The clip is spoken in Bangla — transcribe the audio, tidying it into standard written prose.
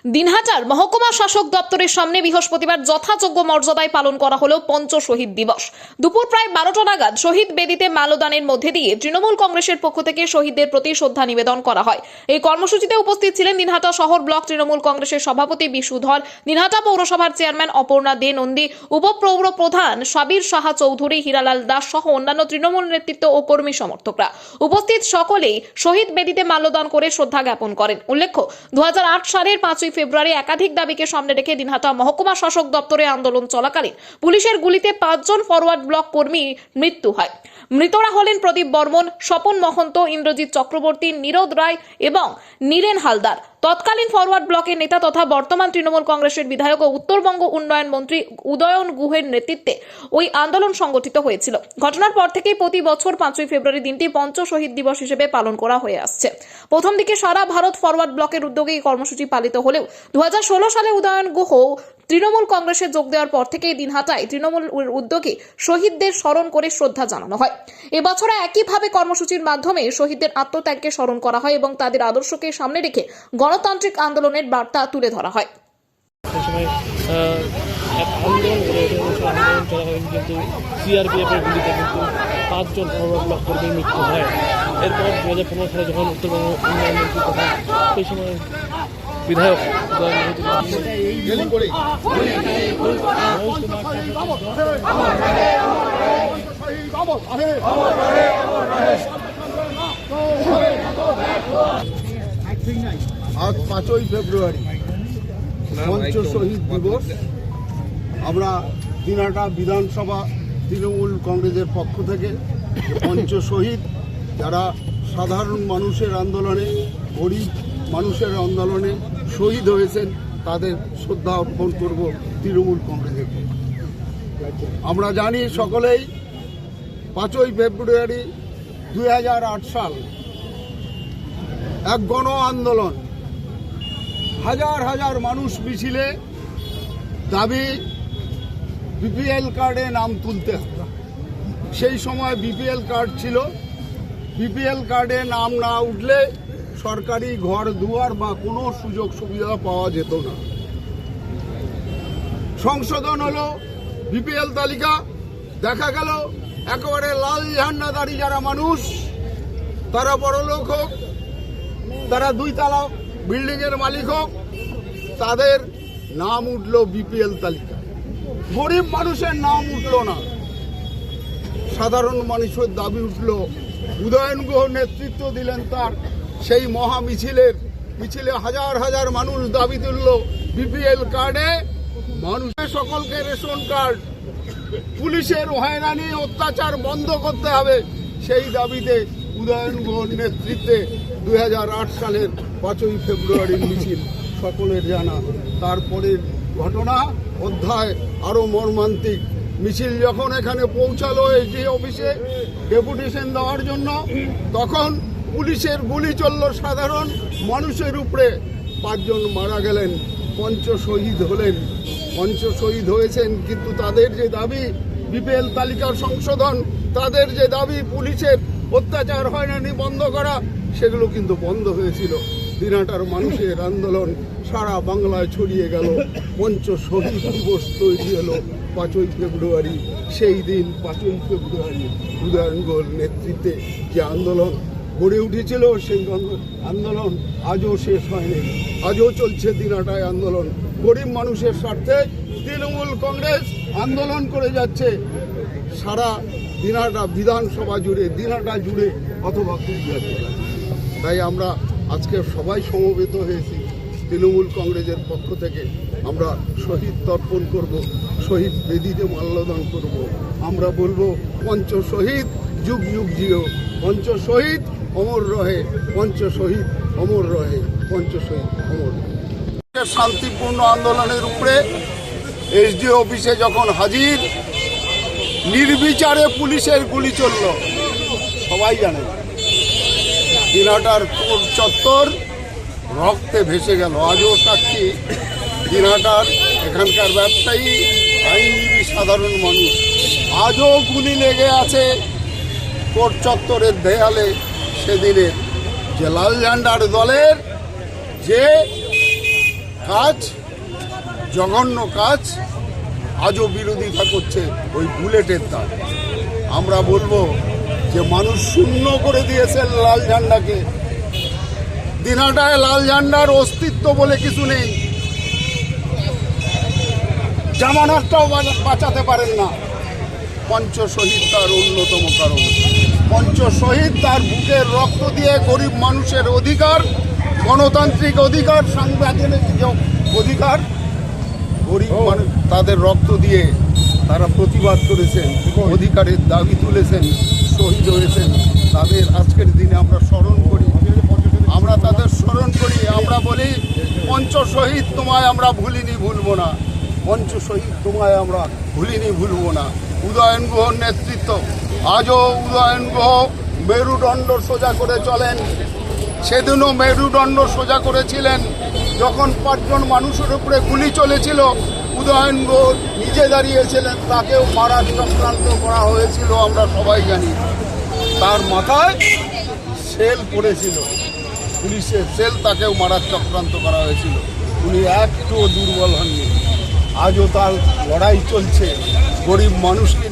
দিনহাটার মহকুমা শাসক দপ্তরের সামনে বৃহস্পতিবার যথাযোগ্য মর্যাদায় পালন করা হলো পঞ্চ শহীদ দিবস। দুপুর প্রায় 12টা নাগাদ শহীদ বেদিতে মাল্যদানের মধ্যে দিয়ে তৃণমূল কংগ্রেসের পক্ষ থেকে শহীদদের প্রতি শ্রদ্ধা নিবেদন করা হয়। এই কর্মসূচিতে উপস্থিত ছিলেন দিনহাটা শহর ব্লক তৃণমূল কংগ্রেসের সভাপতি বিশু ধর, দিনহাটা পৌরসভার চেয়ারম্যান অপর্ণা দে নন্দী, উপপৌর প্রধান সাবির সাহা চৌধুরী, হীরালাল দাস সহ অন্যান্য তৃণমূল নেতৃত্ব ও কর্মী সমর্থকরা। উপস্থিত সকলেই শহীদ বেদিতে মাল্যদান করে শ্রদ্ধা জ্ঞাপন করেন। উল্লেখ্য, 2008 সালের 5 ফেব্রুয়ারি একাধিক দাবিকে সামনে রেখে দিনহাটা মহকুমা শাসক দপ্তরে আন্দোলন চলাকালীন পুলিশের গুলিতে 5 জন ফরওয়ার্ড ব্লক কর্মী মৃত্যু হয়। মৃতরা হলেন প্রদীপ বর্মন, স্বপন মহন্ত, ইন্দ্রজিৎ চক্রবর্তী, নীরদ রায় এবং নীরেন হালদার। তৎকালীন ফরওয়ার্ড ব্লকের নেতা তথা বর্তমান তৃণমূল কংগ্রেসের বিধায়ক ও উত্তরবঙ্গ উন্নয়ন মন্ত্রী উদয়ন গুহের নেতৃত্বে ওই আন্দোলন সংগঠিত হয়েছিল। ঘটনার পর থেকেই প্রতি বছর 5 ফেব্রুয়ারি দিনটি পঞ্চ শহীদ দিবস হিসেবে পালন করা হয়ে আসছে। প্রথম দিকে সারা ভারত ফরওয়ার্ড ব্লকের উদ্যোগে এই কর্মসূচি পালিত হলেও 2016 সালে উদয়ন গুহ তৃণমূল কংগ্রেসে যোগ দেওয়ার পর থেকেই দিনহাটায় তৃণমূল উদ্যোগে শহীদদের স্মরণ করে শ্রদ্ধা জানানো হয়। এবছরে একইভাবে কর্মসূচির মাধ্যমে শহীদদের আত্মত্যাগকে স্মরণ করা হয় এবং তাদের আদর্শকে সামনে রেখে গণতান্ত্রিক আন্দোলনের বার্তা তুলে ধরা হয়। কিন্তু সিআরপিএফের গুলিতে কিন্তু 5 জন ফরওয়ার্ড ব্লক কর্মীর মৃত্যু হয়। এরপর 2015 সালে যখন উত্তরবঙ্গ উন্নয়ন মন্ত্রী তথা সেই সময় বিধায়ক আজ 5ই ফেব্রুয়ারি পঞ্চ শহীদ দিবস। আমরা দিনহাটা বিধানসভা তৃণমূল কংগ্রেসের পক্ষ থেকে পঞ্চ শহীদ, যারা সাধারণ মানুষের আন্দোলনে, গরিব মানুষের আন্দোলনে শহীদ হয়েছেন, তাদের শ্রদ্ধা অর্পণ করব তৃণমূল কংগ্রেসের পক্ষে। আমরা জানি সকলেই 5ই ফেব্রুয়ারি 2008 সাল এক গণ আন্দোলন, হাজার হাজার মানুষ মিছিলে দাবি বিপিএল কার্ডে নাম তুলতে হবে। সেই সময় বিপিএল কার্ড ছিল, বিপিএল কার্ডে নাম না উঠলে সরকারি ঘর দুয়ার বা কোনো সুযোগ সুবিধা পাওয়া যেত না। সংশোধন হলো বিপিএল তালিকা, দেখা গেল একেবারে লাল ঝান্ডাধারী যারা মানুষ, তারা বড়লোক হোক, তারা 2 তলা বিল্ডিংয়ের মালিক হোক, তাদের নাম উঠল বিপিএল তালিকা। গরিব মানুষের নাম উঠল না, সাধারণ মানুষের দাবি উঠল। উদয়ন গুহ নেতৃত্ব দিলেন তার সেই মহা মিছিলে হাজার হাজার মানুষ দাবি তুলল বিপিএল কার্ডে মানুষের সকলকে রেশন কার্ড, পুলিশের হয়রানি অত্যাচার বন্ধ করতে হবে। সেই দাবিতে উদয়ন গুহর নেতৃত্বে 2008 সালের 5ই ফেব্রুয়ারির মিছিল সকলের জানা। তারপরের ঘটনা অধ্যায় আরও মর্মান্তিক। মিছিল যখন এখানে পৌঁছালো এসডি অফিসে ডেপুটেশন দেওয়ার জন্য, তখন পুলিশের গুলি চলল সাধারণ মানুষের উপরে। 5 জন মারা গেলেন, পঞ্চ শহীদ হলেন। পঞ্চ শহীদ হয়েছেন, কিন্তু তাদের যে দাবি বিপিএল তালিকার সংশোধন, তাদের যে দাবি পুলিশের অত্যাচার হয়রানি বন্ধ করা, সেগুলো কিন্তু বন্ধ হয়েছিল। দিনহাটার মানুষের আন্দোলন সারা বাংলায় ছড়িয়ে গেল। পঞ্চ শহীদ দিবস তৈরি হলো 5ই ফেব্রুয়ারি। সেই দিন 5ই ফেব্রুয়ারি উদয়ন গুহর নেতৃত্বে যে আন্দোলন গড়ে উঠেছিল, সেই আন্দোলন আজও শেষ হয়নি, আজও চলছে দিনহাটায় আন্দোলন। গরিব মানুষের স্বার্থে তৃণমূল কংগ্রেস আন্দোলন করে যাচ্ছে সারা দিনহাটা বিধানসভা জুড়ে, দিনহাটা জুড়ে অথবা কুচবিহার জেলায়। তাই আমরা আজকে সবাই সমবেত হয়েছি তৃণমূল কংগ্রেসের পক্ষ থেকে। আমরা শহীদ তর্পণ করব, শহীদ বেদিতে মাল্যদান করব। আমরা বলবো পঞ্চ শহীদ যুগ যুগ জিও, পঞ্চ শহীদ অমর রহে, পঞ্চ শহীদ অমর রহে, পঞ্চ শহীদ অমর। শান্তিপূর্ণ আন্দোলনের উপরে এসডি অফিসে যখন হাজির, নির্বিচারে পুলিশের গুলি চলল। সবাই জানেন দিনহাটার কোর্ট চত্বর রক্তে ভেসে গেল। আজও সাক্ষী দিনহাটার এখানকার ব্যবসায়ী, আইনজীবী, সাধারণ মানুষ। আজও গুলি লেগে আছে কোর্ট চত্বরের দেয়ালে সেদিনের যে লাল ঝান্ডার দলের যে কাজ, জঘন্য কাজ, আজও বিরোধিতা করছে ওই বুলেটের দাম। আমরা বলবো যে মানুষ শূন্য করে দিয়েছে লাল ঝান্ডাকে। দিনাটায় লাল ঝান্ডার অস্তিত্ব বলে কিছু নেই। জামানারটাও বাঁচাতে পারেন না। পঞ্চ শহীদ তার অন্যতম কারণ। পঞ্চ শহীদ তার বুকের রক্ত দিয়ে গরিব মানুষের অধিকার, গণতান্ত্রিক অধিকার, সাংবিধানিক অধিকার, গরিব মানুষ তাদের রক্ত দিয়ে তারা প্রতিবাদ করেছেন, অধিকারের দাবি তুলেছেন, শহীদ হয়েছেন। তাদের আজকের দিনে আমরা স্মরণ করি, আমরা তাদের স্মরণ করি। আমরা বলি পঞ্চ শহীদ তোমায় আমরা ভুলিনি, ভুলবো না। পঞ্চ শহীদ তোমায় আমরা ভুলিনি, ভুলবো না। উদয়ন গুহর নেতৃত্ব, আজও উদয়ন গুহ মেরুদণ্ড সোজা করে চলেন। সেদিনও মেরুদণ্ড সোজা করেছিলেন যখন 5 জন মানুষের উপরে গুলি চলেছিল। উদয়ন গুহ নিজে দাঁড়িয়েছিলেন, তাকেও মারার চক্রান্ত করা হয়েছিল, আমরা সবাই জানি। তার মাথায় সেল পড়েছিল, পুলিশের সেল, তাকেও মারার চক্রান্ত করা হয়েছিল। উনি একটুও দুর্বল হননি। আজও তার লড়াই চলছে গরিব মানুষকে